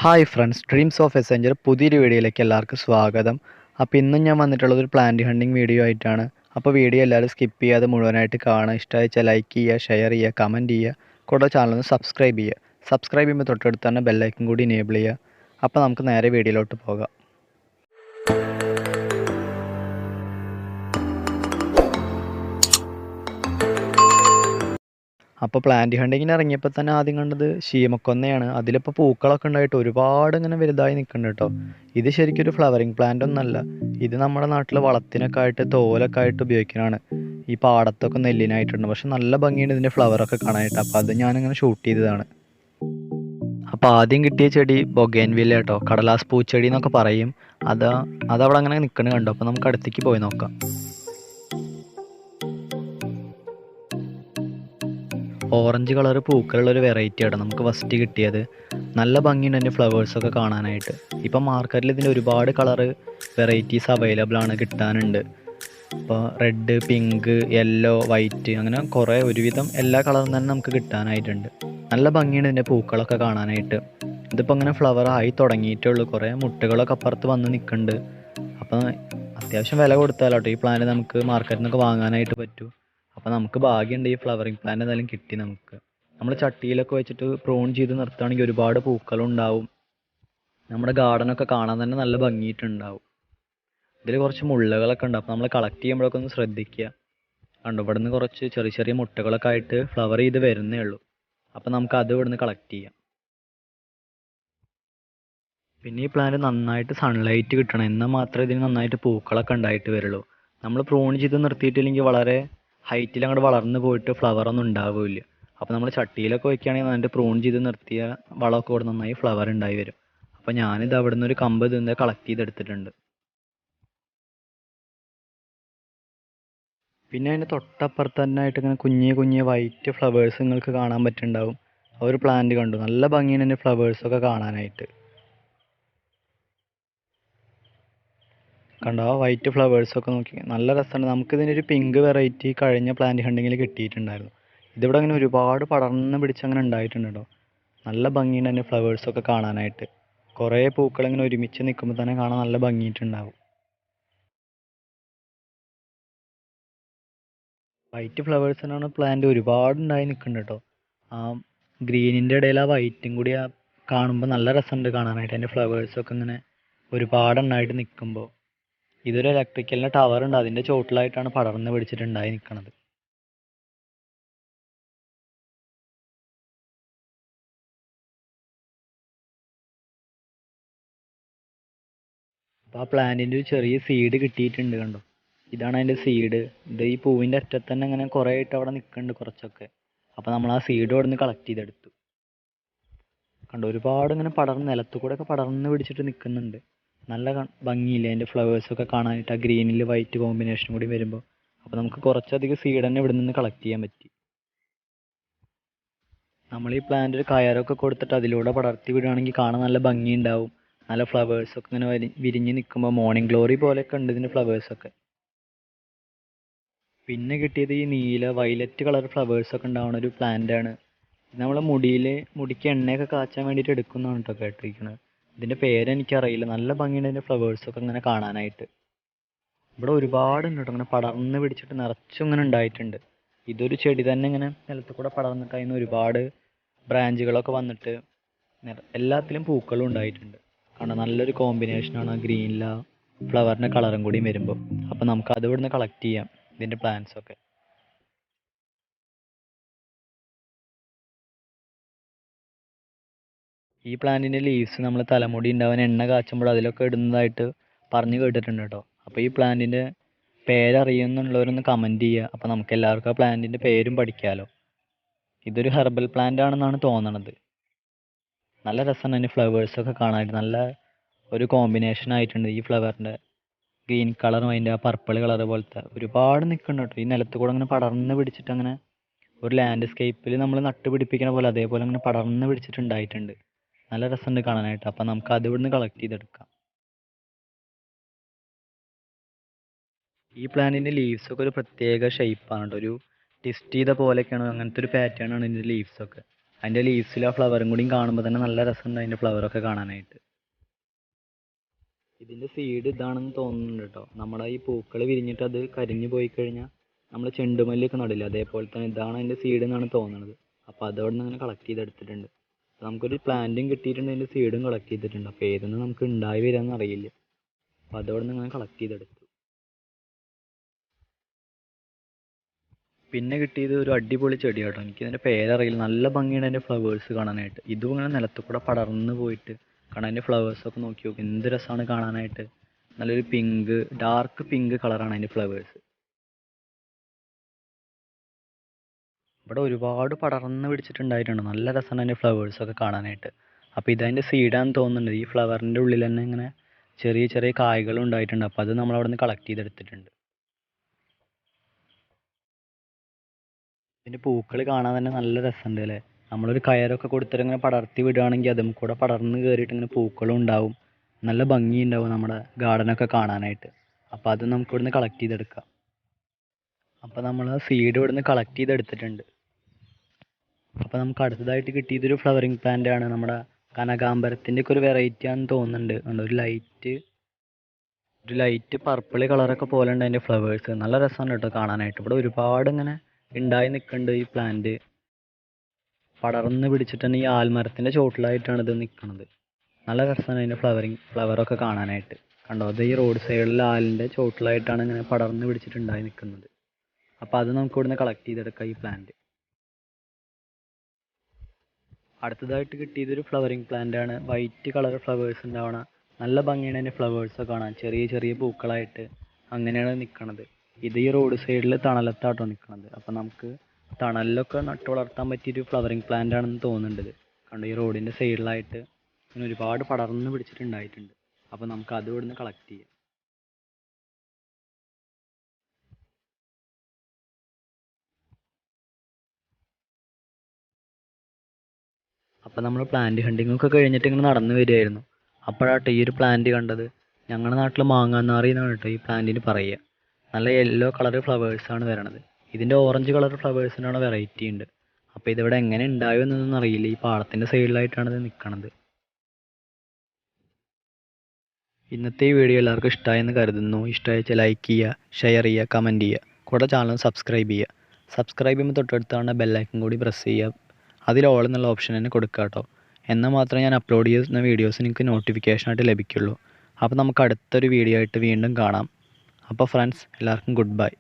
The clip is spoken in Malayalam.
ഹായ് ഫ്രണ്ട്സ്, ഡ്രീംസ് ഓഫ് എസെഞ്ചർ പുതിയൊരു വീഡിയോയിലേക്ക് എല്ലാവർക്കും സ്വാഗതം. അപ്പോൾ ഇന്നും ഞാൻ വന്നിട്ടുള്ളത് ഒരു പ്ലാന്റ് ഹണ്ടിങ് വീഡിയോ ആയിട്ടാണ്. അപ്പോൾ വീഡിയോ എല്ലാവരും സ്കിപ്പ് ചെയ്യാതെ മുഴുവനായിട്ട് കാണുക. ഇഷ്ടമായിച്ചാൽ ലൈക്ക് ചെയ്യുക, ഷെയർ ചെയ്യുക, കമൻറ്റ് ചെയ്യുക, കൂടെ ചാനൽ ഒന്ന് സബ്സ്ക്രൈബ് ചെയ്യുക. സബ്സ്ക്രൈബ് ചെയ്യുമ്പോൾ തൊട്ടടുത്ത് തന്നെ ബെല്ലൈക്കൻ കൂടി എനേബിൾ ചെയ്യുക. അപ്പോൾ നമുക്ക് നേരെ വീഡിയോയിലോട്ട് പോകാം. അപ്പോൾ പ്ലാന്റ് ഹണ്ടിങ്ങിന് ഇറങ്ങിയപ്പോൾ തന്നെ ആദ്യം കണ്ടത് ശീമക്കൊന്നയാണ്. അതിലിപ്പോൾ പൂക്കളൊക്കെ ഉണ്ടായിട്ട് ഒരുപാട് ഇങ്ങനെ വലുതായി നിൽക്കുന്നുണ്ട് കേട്ടോ. ഇത് ശരിക്കും ഒരു ഫ്ലവറിങ് പ്ലാന്റ് ഒന്നല്ല. ഇത് നമ്മുടെ നാട്ടിൽ വളത്തിനൊക്കെ ആയിട്ട് തോലൊക്കെ ആയിട്ട് ഉപയോഗിക്കുന്നതാണ്. ഈ പാടത്തൊക്കെ നെല്ലിനായിട്ടുണ്ട്. പക്ഷെ നല്ല ഭംഗിയുണ്ട് ഇതിൻ്റെ ഫ്ലവറൊക്കെ കാണാനായിട്ട്. അപ്പോൾ അത് ഞാനിങ്ങനെ ഷൂട്ട് ചെയ്തതാണ്. അപ്പോൾ ആദ്യം കിട്ടിയ ചെടി ബൊഗേൻവില്ല കേട്ടോ, കടലാസ് പൂച്ചെടി എന്നൊക്കെ പറയും. അതവിടെ അങ്ങനെ നിൽക്കുന്നത് കണ്ടു. അപ്പോൾ നമുക്ക് അടുത്തേക്ക് പോയി നോക്കാം. ഓറഞ്ച് കളർ പൂക്കളുള്ളൊരു വെറൈറ്റിയാണ് നമുക്ക് ഫസ്റ്റ് കിട്ടിയത്. നല്ല ഭംഗിയുണ്ട് എൻ്റെ ഫ്ലവേഴ്സൊക്കെ കാണാനായിട്ട്. ഇപ്പം മാർക്കറ്റിൽ ഇതിൻ്റെ ഒരുപാട് കളറ് വെറൈറ്റീസ് അവൈലബിൾ ആണ്, കിട്ടാനുണ്ട്. ഇപ്പോൾ റെഡ്, പിങ്ക്, യെല്ലോ, വൈറ്റ് അങ്ങനെ കുറേ ഒരുവിധം എല്ലാ കളറും തന്നെ നമുക്ക് കിട്ടാനായിട്ടുണ്ട്. നല്ല ഭംഗിയുണ്ട് ഇതിൻ്റെ പൂക്കളൊക്കെ കാണാനായിട്ട്. ഇതിപ്പോൾ അങ്ങനെ ഫ്ലവർ ആയി തുടങ്ങിയിട്ടുള്ളൂ. കുറേ മുട്ടുകളൊക്കെ അപ്പുറത്ത് വന്ന് നിൽക്കുന്നുണ്ട്. അപ്പോൾ അത്യാവശ്യം വില കൊടുത്താലോട്ടോ ഈ പ്ലാന്റ് നമുക്ക് മാർക്കറ്റിൽ നിന്നൊക്കെ വാങ്ങാനായിട്ട് പറ്റും. അപ്പോൾ നമുക്ക് ഭാഗ്യമുണ്ട്, ഈ ഫ്ലവറിങ് പ്ലാന്റ് എന്തായാലും കിട്ടി നമുക്ക്. നമ്മൾ ചട്ടിയിലൊക്കെ വെച്ചിട്ട് പ്രൂൺ ചെയ്ത് നിർത്തുകയാണെങ്കിൽ ഒരുപാട് പൂക്കളുണ്ടാവും. നമ്മുടെ ഗാർഡനൊക്കെ കാണാൻ തന്നെ നല്ല ഭംഗിയിട്ടുണ്ടാവും. ഇതിൽ കുറച്ച് മുള്ളുകളൊക്കെ ഉണ്ട്. അപ്പോൾ നമ്മൾ കളക്ട് ചെയ്യുമ്പോഴൊക്കെ ഒന്ന് ശ്രദ്ധിക്കുക. കണ്ടോ, ഇവിടെ നിന്ന് കുറച്ച് ചെറിയ ചെറിയ മുട്ടകളൊക്കെ ആയിട്ട് ഫ്ലവർ ചെയ്ത് വരുന്നേ ഉള്ളൂ. അപ്പോൾ നമുക്ക് അത് ഇവിടെ നിന്ന് കളക്ട് ചെയ്യാം. പിന്നെ ഈ പ്ലാന്റ് നന്നായിട്ട് സൺലൈറ്റ് കിട്ടണം, എന്നാൽ മാത്രമേ ഇതിന് നന്നായിട്ട് പൂക്കളൊക്കെ ഉണ്ടായിട്ട് വരുള്ളൂ. നമ്മൾ പ്രൂൺ ചെയ്ത് നിർത്തിയിട്ടില്ലെങ്കിൽ വളരെ ഹൈറ്റിൽ അങ്ങോട്ട് വളർന്നു പോയിട്ട് ഫ്ലവർ ഒന്നും ഉണ്ടാവില്ല. അപ്പോൾ നമ്മൾ ചട്ടിയിലൊക്കെ വയ്ക്കുകയാണെങ്കിൽ നന്നായിട്ട് പ്രൂൺ ചെയ്ത് നിർത്തിയ വളമൊക്കെ ഇവിടെ നന്നായി ഫ്ലവർ ഉണ്ടായി വരും. അപ്പോൾ ഞാനിത് അവിടെ നിന്ന് ഒരു കമ്പ് ഇതിൻ്റെ കളക്ട് ചെയ്തെടുത്തിട്ടുണ്ട്. പിന്നെ അതിൻ്റെ തൊട്ടപ്പുറത്ത് തന്നെ ആയിട്ട് ഇങ്ങനെ കുഞ്ഞിയ കുഞ്ഞിയ വൈറ്റ് ഫ്ലവേഴ്സ് നിങ്ങൾക്ക് കാണാൻ പറ്റുന്നുണ്ടാവും. ആ ഒരു പ്ലാന്റ് കണ്ടു, നല്ല ഭംഗിയാണ് എൻ്റെ ഫ്ലവേഴ്സൊക്കെ കാണാനായിട്ട്. കണ്ടോ, വൈറ്റ് ഫ്ലവേഴ്സൊക്കെ നോക്കി നല്ല രസമുണ്ട്. നമുക്കിതിനൊരു പിങ്ക് വെറൈറ്റി കഴിഞ്ഞ പ്ലാന്റ് ഹണ്ടിങ്ങിൽ കിട്ടിയിട്ടുണ്ടായിരുന്നു. ഇതിവിടെ അങ്ങനെ ഒരുപാട് പടർന്ന് പിടിച്ചങ്ങനെ ഉണ്ടായിട്ടുണ്ട് കേട്ടോ. നല്ല ഭംഗിയുണ്ട് അതിൻ്റെ ഫ്ലവേഴ്സൊക്കെ കാണാനായിട്ട്. കുറേ പൂക്കൾ ഇങ്ങനെ ഒരുമിച്ച് നിൽക്കുമ്പോൾ തന്നെ കാണാൻ നല്ല ഭംഗിയിട്ടുണ്ടാവും. വൈറ്റ് ഫ്ലവേഴ്സിനാണ് പ്ലാന്റ് ഒരുപാട് ഉണ്ടായി നിൽക്കുന്നുണ്ട് കേട്ടോ. ആ ഗ്രീനിൻ്റെ ഇടയിൽ ആ വൈറ്റും കൂടി കാണുമ്പോൾ നല്ല രസമുണ്ട് കാണാനായിട്ട്. അതിൻ്റെ ഫ്ലവേഴ്സൊക്കെ ഇങ്ങനെ ഒരുപാട് എണ്ണമായിട്ട് നിൽക്കുമ്പോൾ. ഇതൊരു ഇലക്ട്രിക്കലിൻ്റെ ടവർ ഉണ്ട്, അതിൻ്റെ ചോട്ടിലായിട്ടാണ് പടർന്ന് പിടിച്ചിട്ടുണ്ടായി നിൽക്കുന്നത്. അപ്പോൾ ആ പ്ലാന്റിൻ്റെ ഒരു ചെറിയ സീഡ് കിട്ടിയിട്ടുണ്ട് കണ്ടോ. ഇതാണ് അതിൻ്റെ സീഡ്. ഇത് ഈ പൂവിൻ്റെ അറ്റത്ത് തന്നെ ഇങ്ങനെ കുറേ ആയിട്ട് അവിടെ നിൽക്കുന്നുണ്ട് കുറച്ചൊക്കെ. അപ്പോൾ നമ്മൾ ആ സീഡ് അവിടെ നിന്ന് കളക്ട് ചെയ്തെടുത്തു. കണ്ടോ, ഒരുപാട് ഇങ്ങനെ പടർന്ന് നിലത്തു കൂടെ ഒക്കെ പടർന്ന് പിടിച്ചിട്ട് നിൽക്കുന്നുണ്ട്. നല്ല ഭംഗിയില്ലേ അതിൻ്റെ ഫ്ലവേഴ്സൊക്കെ കാണാനായിട്ട്, ആ ഗ്രീനിൽ വൈറ്റ് കോമ്പിനേഷൻ കൂടി വരുമ്പോൾ. അപ്പോൾ നമുക്ക് കുറച്ചധികം സീഡ് തന്നെ ഇവിടെ നിന്ന് കളക്ട് ചെയ്യാൻ പറ്റി. നമ്മൾ ഈ പ്ലാന്റ് ഒരു കയറൊക്കെ കൊടുത്തിട്ട് അതിലൂടെ പടർത്തി വിടുകയാണെങ്കിൽ കാണാൻ നല്ല ഭംഗിയുണ്ടാവും. നല്ല ഫ്ലവേഴ്സൊക്കെ ഇങ്ങനെ വിരിഞ്ഞ് നിൽക്കുമ്പോൾ മോർണിംഗ് ഗ്ലോറി പോലെയൊക്കെ ഉണ്ട് ഇതിൻ്റെ ഫ്ലവേഴ്സൊക്കെ. പിന്നെ കിട്ടിയത് ഈ നീല വയലറ്റ് കളർ ഫ്ലവേഴ്സൊക്കെ ഉണ്ടാവുന്ന ഒരു പ്ലാന്റാണ്. നമ്മൾ മുടിക്ക് എണ്ണയൊക്കെ കാച്ചാൻ വേണ്ടിയിട്ട് എടുക്കുന്നതാണ് കേട്ടോ കേട്ടിരിക്കുന്നത്. ഇതിൻ്റെ പേരെനിക്കറിയില്ല. നല്ല ഭംഗിയുണ്ട് ഇതിൻ്റെ ഫ്ലവേഴ്സൊക്കെ ഇങ്ങനെ കാണാനായിട്ട്. ഇവിടെ ഒരുപാടുണ്ട് കേട്ടോ, ഇങ്ങനെ പടർന്ന് പിടിച്ചിട്ട് നിറച്ചും ഇങ്ങനെ ഉണ്ടായിട്ടുണ്ട്. ഇതൊരു ചെടി തന്നെ ഇങ്ങനെ നിലത്ത് കൂടെ പടർന്നിട്ട് അതിന് ഒരുപാട് ബ്രാഞ്ചുകളൊക്കെ വന്നിട്ട് എല്ലാത്തിലും പൂക്കളും ഉണ്ടായിട്ടുണ്ട്. കാരണം നല്ലൊരു കോമ്പിനേഷനാണ് ആ ഗ്രീനില ഫ്ലവറിൻ്റെ കളറും കൂടി വരുമ്പോൾ. അപ്പോൾ നമുക്ക് അത് ഇവിടുന്ന് കളക്ട് ചെയ്യാം ഇതിൻ്റെ പ്ലാന്റ്സൊക്കെ. ഈ പ്ലാന്റിൻ്റെ ലീവ്സ് നമ്മൾ തലമുടി ഉണ്ടാവാൻ എണ്ണ കാച്ചുമ്പോൾ അതിലൊക്കെ ഇടുന്നതായിട്ട് പറഞ്ഞു കേട്ടിട്ടുണ്ട് കേട്ടോ. അപ്പോൾ ഈ പ്ലാന്റിൻ്റെ പേരറിയുന്നുള്ളവരൊന്ന് കമൻറ്റ് ചെയ്യുക. അപ്പോൾ നമുക്ക് എല്ലാവർക്കും ആ പ്ലാന്റിൻ്റെ പേരും പഠിക്കാമല്ലോ. ഇതൊരു ഹെർബൽ പ്ലാന്റ് ആണെന്നാണ് തോന്നണത്. നല്ല രസമാണ് അതിൻ്റെ ഫ്ലവേഴ്സൊക്കെ കാണാനായിട്ട്. നല്ല ഒരു കോമ്പിനേഷൻ ആയിട്ടുണ്ട് ഈ ഫ്ലവറിൻ്റെ ഗ്രീൻ കളറും അതിൻ്റെ ആ പർപ്പിൾ കളർ പോലത്തെ. ഒരുപാട് നിൽക്കുന്നുണ്ട് കേട്ടോ ഈ നിലത്ത് കൂടെ അങ്ങനെ പടർന്ന് പിടിച്ചിട്ട്. അങ്ങനെ ഒരു ലാൻഡ്സ്കേപ്പിൽ നമ്മൾ നട്ട് പിടിപ്പിക്കുന്ന പോലെ അതേപോലെ അങ്ങനെ പടർന്ന് പിടിച്ചിട്ടുണ്ടായിട്ടുണ്ട്. നല്ല രസമുണ്ട് കാണാനായിട്ട്. അപ്പം നമുക്ക് അത് ഇവിടുന്ന് കളക്ട് ചെയ്തെടുക്കാം. ഈ പ്ലാന്റിൻ്റെ ലീവ്സ് ഒക്കെ ഒരു പ്രത്യേക ഷേപ്പാണ് കേട്ടോ. ഒരു ട്വിസ്റ്റ് ചെയ്ത പോലെയൊക്കെയാണ്, അങ്ങനത്തെ ഒരു പാറ്റേൺ ആണ് ഇതിൻ്റെ ലീവ്സ് ഒക്കെ. അതിൻ്റെ ലീവ്സിൽ ആ ഫ്ലവറും കൂടിയും കാണുമ്പോൾ തന്നെ നല്ല രസമുണ്ട് അതിൻ്റെ ഫ്ലവറൊക്കെ കാണാനായിട്ട്. ഇതിൻ്റെ സീഡ് ഇതാണെന്ന് തോന്നുന്നുണ്ട് കേട്ടോ. നമ്മുടെ ഈ പൂക്കൾ വിരിഞ്ഞിട്ട് അത് കരിഞ്ഞു പോയി കഴിഞ്ഞാൽ നമ്മൾ ചെണ്ടുമല്ലിയൊക്കെ നടില്ല, അതേപോലെ തന്നെ ഇതാണ് അതിൻ്റെ സീഡ് എന്നാണ് തോന്നുന്നത്. അപ്പോൾ അതോടെ നിന്ന് അങ്ങനെ കളക്ട് ചെയ്തെടുത്തിട്ടുണ്ട്. നമുക്കൊരു പ്ലാന്റും കിട്ടിയിട്ടുണ്ട്, അതിൻ്റെ സീഡും കളക്ട് ചെയ്തിട്ടുണ്ട്. അപ്പോൾ ഏതൊന്നും നമുക്ക് ഉണ്ടായി വരാമെന്ന് അറിയില്ല. അപ്പോൾ അതോടെ നിന്ന് അങ്ങനെ കളക്ട് ചെയ്തെടുത്തു. പിന്നെ കിട്ടിയത് ഒരു അടിപൊളി ചെടിയാട്ടോ. എനിക്കിതിൻ്റെ പേരറിയില്ല, നല്ല ഭംഗിയാണ് അതിൻ്റെ ഫ്ലവേഴ്സ് കാണാനായിട്ട്. ഇതും ഇങ്ങനെ നിലത്ത് കൂടെ പടർന്ന് പോയിട്ട് കാരണം അതിൻ്റെ ഫ്ലവേഴ്സൊക്കെ നോക്കി നോക്കും, എന്ത് രസമാണ് കാണാനായിട്ട്. നല്ലൊരു പിങ്ക്, ഡാർക്ക് പിങ്ക് കളറാണ് അതിൻ്റെ ഫ്ലവേഴ്സ്. ഇവിടെ ഒരുപാട് പടർന്ന് പിടിച്ചിട്ടുണ്ടായിട്ടുണ്ട്, നല്ല രസമാണ് അതിൻ്റെ ഫ്ലവേഴ്സൊക്കെ കാണാനായിട്ട്. അപ്പോൾ ഇതതിൻ്റെ സീഡാന്ന് തോന്നുന്നുണ്ട്. ഈ ഫ്ലവറിൻ്റെ ഉള്ളിൽ തന്നെ ഇങ്ങനെ ചെറിയ ചെറിയ കായ്കളും ഉണ്ടായിട്ടുണ്ട്. അപ്പോൾ അത് നമ്മളവിടെ നിന്ന് കളക്ട് ചെയ്തെടുത്തിട്ടുണ്ട്. ഇതിൻ്റെ പൂക്കൾ കാണാൻ തന്നെ നല്ല രസമുണ്ട് അല്ലേ. നമ്മളൊരു കയറൊക്കെ കൊടുത്തിട്ട് ഇങ്ങനെ പടർത്തി വിടുകയാണെങ്കിൽ അതും കൂടെ പടർന്ന് കയറിയിട്ട് ഇങ്ങനെ പൂക്കളും ഉണ്ടാവും, നല്ല ഭംഗിയുണ്ടാവും നമ്മുടെ ഗാർഡനൊക്കെ കാണാനായിട്ട്. അപ്പോൾ അത് നമുക്ക് ഇവിടുന്ന് കളക്ട് ചെയ്തെടുക്കാം. അപ്പോൾ നമ്മൾ ആ സീഡ് ഇവിടുന്ന് കളക്ട് ചെയ്തെടുത്തിട്ടുണ്ട്. അപ്പോൾ നമുക്ക് അടുത്തതായിട്ട് കിട്ടിയതൊരു ഫ്ലവറിങ് പ്ലാന്റ് ആണ്. നമ്മുടെ കനകാംബരത്തിൻ്റെ ഒക്കെ ഒരു വെറൈറ്റി ആണെന്ന് തോന്നുന്നുണ്ട്. കണ്ടോ, ഒരു ലൈറ്റ് പർപ്പിൾ കളറൊക്കെ പോലെ ഉണ്ട് അതിൻ്റെ ഫ്ലവേഴ്സ്. നല്ല രസമാണ് കേട്ടോ കാണാനായിട്ട്. ഇവിടെ ഒരുപാട് ഇങ്ങനെ ഉണ്ടായി നിൽക്കുന്നുണ്ട് ഈ പ്ലാന്റ്. പടർന്ന് പിടിച്ചിട്ടുണ്ട്. ഈ ആൽമരത്തിൻ്റെ ചോട്ടിലായിട്ടാണ് ഇത് നിൽക്കുന്നത്. നല്ല രസമാണ് അതിൻ്റെ ഫ്ലവറൊക്കെ കാണാനായിട്ട്. കണ്ടോ, അത് ഈ റോഡ് സൈഡിൽ ആലിൻ്റെ ചോട്ടിലായിട്ടാണ് ഇങ്ങനെ പടർന്ന് പിടിച്ചിട്ടുണ്ടായി നിൽക്കുന്നത്. അപ്പോൾ അത് നമുക്ക് ഇവിടുന്ന് കളക്ട് ചെയ്തെടുക്കാം ഈ പ്ലാന്റ്. അടുത്തതായിട്ട് കിട്ടിയതൊരു ഫ്ലവറിങ് പ്ലാന്റ് ആണ്. വൈറ്റ് കളർ ഫ്ലവേഴ്സ് ഉണ്ടാവണ, നല്ല ഭംഗിയാണ് അതിൻ്റെ ഫ്ലവേഴ്സൊക്കെ കാണാൻ. ചെറിയ ചെറിയ പൂക്കളായിട്ട് അങ്ങനെയാണ് നിൽക്കുന്നത്. ഇത് ഈ റോഡ് സൈഡിൽ തണലത്താട്ടോ നിൽക്കുന്നത്. അപ്പോൾ നമുക്ക് തണലിലൊക്കെ നട്ടു വളർത്താൻ പറ്റിയൊരു ഫ്ലവറിങ് പ്ലാന്റ് ആണെന്ന് തോന്നുന്നുണ്ട്. കണ്ടോ, ഈ റോഡിൻ്റെ സൈഡിലായിട്ട് ഇങ്ങനെ ഒരുപാട് പടർന്ന് പിടിച്ചിട്ടുണ്ടായിട്ടുണ്ട്. അപ്പോൾ നമുക്ക് അത് ഇവിടുന്ന് കളക്ട് ചെയ്യാം. അപ്പോൾ നമ്മൾ പ്ലാന്റ് ഹണ്ടിങ്ങൊക്കെ കഴിഞ്ഞിട്ട് ഇങ്ങനെ നടന്നു വരികയായിരുന്നു. അപ്പോഴാട്ടോ ഈ ഒരു പ്ലാന്റ് കണ്ടത്. ഞങ്ങളുടെ നാട്ടിൽ മാങ്ങാനാറി എന്നാണ് കേട്ടോ ഈ പ്ലാന്റിന് പറയുക. നല്ല യെല്ലോ കളർ ഫ്ലവേഴ്സാണ് വരണത്. ഇതിൻ്റെ ഓറഞ്ച് കളർ ഫ്ലവേഴ്സിനാണ് വെറൈറ്റി ഉണ്ട്. അപ്പോൾ ഇതിവിടെ എങ്ങനെ ഉണ്ടായോ എന്നൊന്നും അറിയില്ല. ഈ പാടത്തിൻ്റെ സൈഡിലായിട്ടാണ് ഇത് നിൽക്കുന്നത്. ഇന്നത്തെ ഈ വീഡിയോ എല്ലാവർക്കും ഇഷ്ടമായെന്ന് കരുതുന്നു. ഇഷ്ടമായിച്ചാൽ ലൈക്ക് ചെയ്യുക, ഷെയർ ചെയ്യുക, കമൻറ്റ് ചെയ്യുക. കൂടെ ചാനൽ സബ്സ്ക്രൈബ് ചെയ്യുക. സബ്സ്ക്രൈബ് ചെയ്യുമ്പോൾ തൊട്ടടുത്താണ് ബെല്ലൈക്കൺ കൂടി പ്രസ് ചെയ്യുക. അതിൽ ഓൾ എന്നുള്ള ഓപ്ഷൻ തന്നെ കൊടുക്കുക കേട്ടോ. എന്നാൽ മാത്രമേ ഞാൻ അപ്ലോഡ് ചെയ്യുന്ന വീഡിയോസ് നിങ്ങൾക്ക് നോട്ടിഫിക്കേഷനായിട്ട് ലഭിക്കുള്ളൂ. അപ്പോൾ നമുക്ക് അടുത്തൊരു വീഡിയോ ആയിട്ട് വീണ്ടും കാണാം. അപ്പോൾ ഫ്രണ്ട്സ്, എല്ലാവർക്കും ഗുഡ് ബൈ.